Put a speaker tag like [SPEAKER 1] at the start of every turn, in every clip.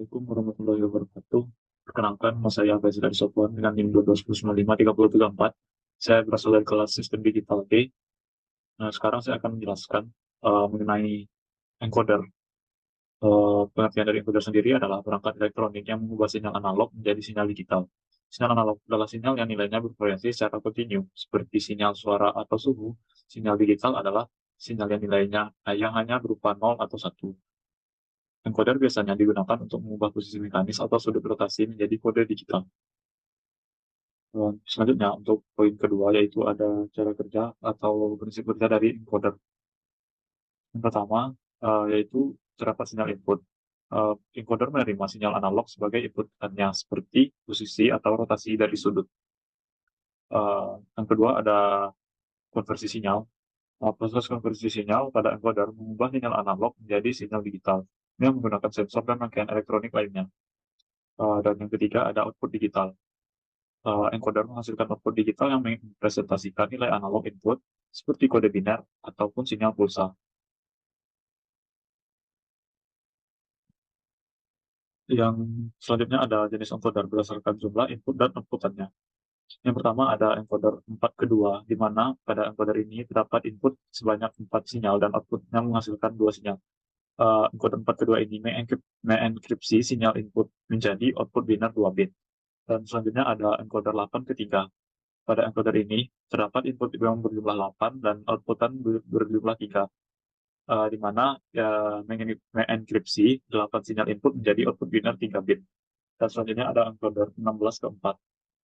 [SPEAKER 1] Assalamualaikum warahmatullahi wabarakatuh. Perkenalkan, nama saya Faisal dari Sopwan dengan NIM 12953034. Saya berasal dari kelas Sistem Digital B. Nah, sekarang saya akan menjelaskan mengenai encoder. Pengertian dari encoder sendiri adalah perangkat elektronik yang mengubah sinyal analog menjadi sinyal digital. Sinyal analog adalah sinyal yang nilainya bervariasi secara kontinu, seperti sinyal suara atau suhu. Sinyal digital adalah sinyal yang nilainya yang hanya berupa 0 atau 1. Encoder biasanya digunakan untuk mengubah posisi mekanis atau sudut rotasi menjadi kode digital. Selanjutnya, untuk poin kedua, yaitu ada cara kerja atau prinsip kerja dari encoder. Yang pertama, yaitu terdapat sinyal input. Encoder menerima sinyal analog sebagai inputannya, seperti posisi atau rotasi dari sudut. Yang kedua, ada konversi sinyal. Proses konversi sinyal pada encoder mengubah sinyal analog menjadi sinyal digital. Ini menggunakan sensor dan rangkaian elektronik lainnya. Dan yang ketiga, ada output digital. Encoder menghasilkan output digital yang merepresentasikan nilai analog input seperti kode biner ataupun sinyal pulsa. Yang selanjutnya ada jenis encoder berdasarkan jumlah input dan outputannya. Yang pertama ada encoder 4 kedua, di mana pada encoder ini terdapat input sebanyak 4 sinyal dan outputnya menghasilkan 2 sinyal. Encoder 4 kedua ini mengenkripsi sinyal input menjadi output biner 2 bit. Dan selanjutnya ada encoder 8 ketiga. Pada encoder ini terdapat input yang berjumlah 8 dan outputan berjumlah 3, di mana mengenkripsi 8 sinyal input menjadi output biner 3 bit. Dan selanjutnya ada encoder 16 ke 4,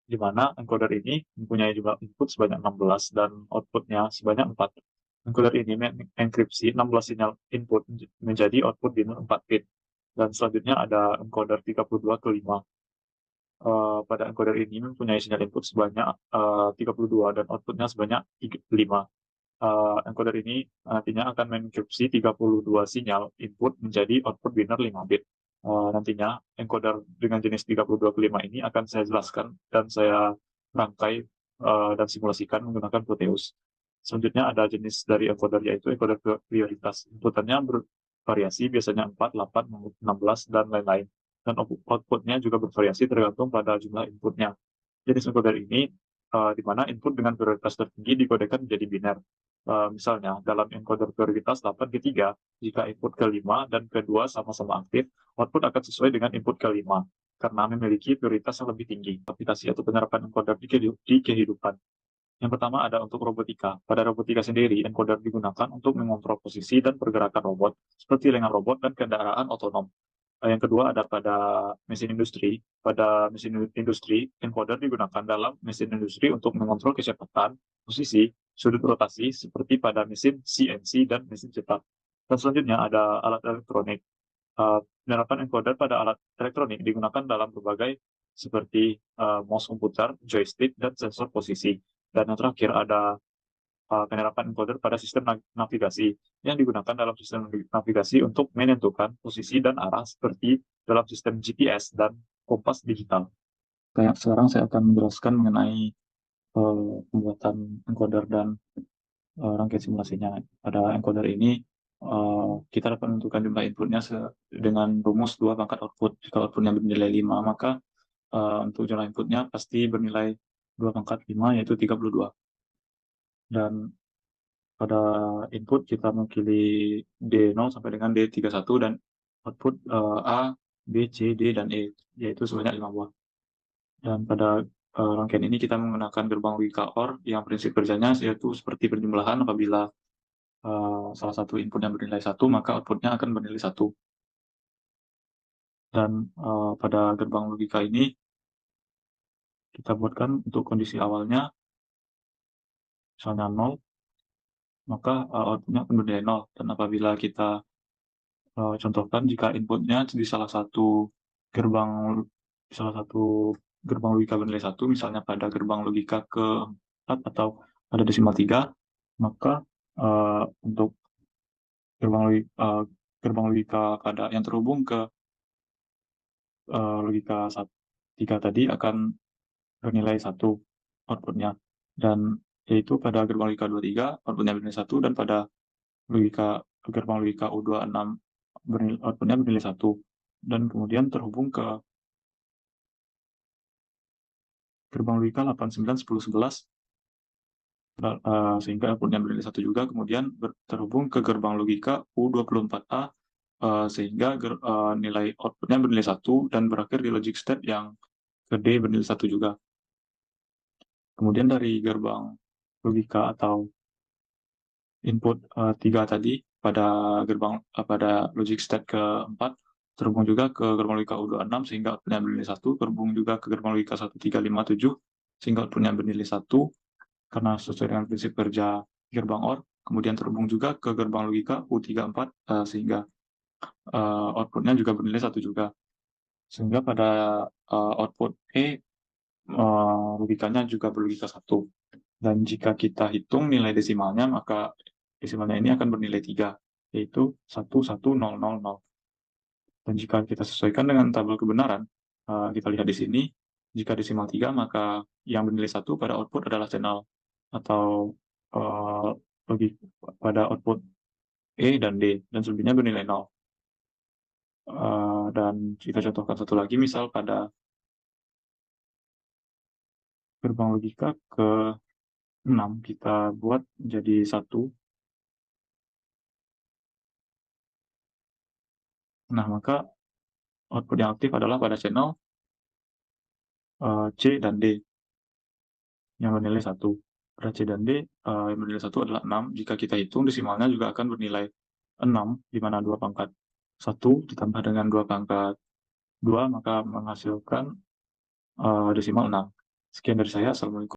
[SPEAKER 1] di mana encoder ini mempunyai jumlah input sebanyak 16 dan outputnya sebanyak 4. Encoder ini mengenkripsi 16 sinyal input menjadi output biner 4 bit. Dan selanjutnya ada encoder 32 ke 5. Pada encoder ini mempunyai sinyal input sebanyak 32 dan outputnya sebanyak 5. Encoder ini nantinya akan mengenkripsi 32 sinyal input menjadi output biner 5 bit. Nantinya encoder dengan jenis 32 ke 5 ini akan saya jelaskan dan saya rangkai dan simulasikan menggunakan Proteus. Selanjutnya ada jenis dari encoder, yaitu encoder prioritas. Inputannya bervariasi, biasanya 4, 8, 16, dan lain-lain. Dan outputnya juga bervariasi tergantung pada jumlah inputnya. Jenis encoder ini di mana input dengan prioritas tertinggi dikodekan menjadi biner. Misalnya, dalam encoder prioritas 8 ke 3, jika input ke-5 dan ke-2 sama-sama aktif, output akan sesuai dengan input ke-5, karena memiliki prioritas yang lebih tinggi. Aplikasi atau penerapan encoder di kehidupan. Yang pertama ada untuk robotika. Pada robotika sendiri, encoder digunakan untuk mengontrol posisi dan pergerakan robot, seperti lengan robot dan kendaraan otonom. Yang kedua ada pada mesin industri. Pada mesin industri, encoder digunakan dalam mesin industri untuk mengontrol kecepatan, posisi, sudut rotasi, seperti pada mesin CNC dan mesin cetak. Dan selanjutnya ada alat elektronik. Penerapan encoder pada alat elektronik digunakan dalam berbagai seperti mouse komputer, joystick, dan sensor posisi. Dan yang terakhir ada penerapan encoder pada sistem navigasi yang digunakan dalam sistem navigasi untuk menentukan posisi dan arah seperti dalam sistem GPS dan kompas digital. Kayak sekarang saya akan menjelaskan mengenai pembuatan encoder dan rangkaian simulasinya. Pada encoder ini kita dapat menentukan jumlah inputnya dengan rumus 2 pangkat output. Jika outputnya bernilai 5, maka untuk jumlah inputnya pasti bernilai 2 pangkat 5, yaitu 32. Dan pada input kita mewakili D0 sampai dengan D31 dan output A, B, C, D, dan E, yaitu sebanyak 5 buah. Dan pada rangkaian ini kita menggunakan gerbang logika OR yang prinsip kerjanya yaitu seperti perjumlahan. Apabila salah satu input yang bernilai 1, maka outputnya akan bernilai 1. Dan pada gerbang logika ini kita buatkan untuk kondisi awalnya misalnya 0, maka outputnya akan bernilai 0. Dan apabila kita contohkan jika inputnya di gerbang salah satu gerbang logika bernilai 1, misalnya pada gerbang logika ke-4 atau pada desimal 3, maka untuk gerbang logika pada yang terhubung ke logika 3 tadi akan bernilai 1 outputnya. Dan yaitu pada gerbang logika 23 outputnya bernilai 1, dan pada gerbang logika U26 outputnya bernilai 1. dan kemudian terhubung ke gerbang logika 8, 9, 10, 11, sehingga outputnya bernilai 1 juga, kemudian terhubung ke gerbang logika U24A, sehingga nilai outputnya bernilai 1 dan berakhir di logic state yang ke D bernilai 1 juga. Kemudian dari gerbang logika atau input 3 tadi pada logic state keempat terhubung juga ke gerbang logika U26 sehingga outputnya bernilai 1, terhubung juga ke gerbang logika 1357 sehingga outputnya bernilai 1 karena sesuai dengan prinsip kerja gerbang OR, kemudian terhubung juga ke gerbang logika U34 sehingga outputnya juga bernilai 1 juga. Sehingga pada output E logikanya juga berlogika 1. Dan jika kita hitung nilai desimalnya, maka desimalnya ini akan bernilai 3, yaitu 11000. Dan jika kita sesuaikan dengan tabel kebenaran, kita lihat di sini, jika desimal 3, maka yang bernilai 1 pada output adalah channel atau logik pada output E dan D, dan selebihnya bernilai 0. Dan kita contohkan satu lagi, misal pada gerbang logika ke 6 kita buat jadi 1. Nah, maka output yang aktif adalah pada channel C dan D yang bernilai 1. Pada C dan D yang bernilai 1 adalah 6. Jika kita hitung desimalnya juga akan bernilai 6, di mana 2 pangkat 1 ditambah dengan 2 pangkat 2, maka menghasilkan desimal 6. Sekian dari saya. Assalamualaikum.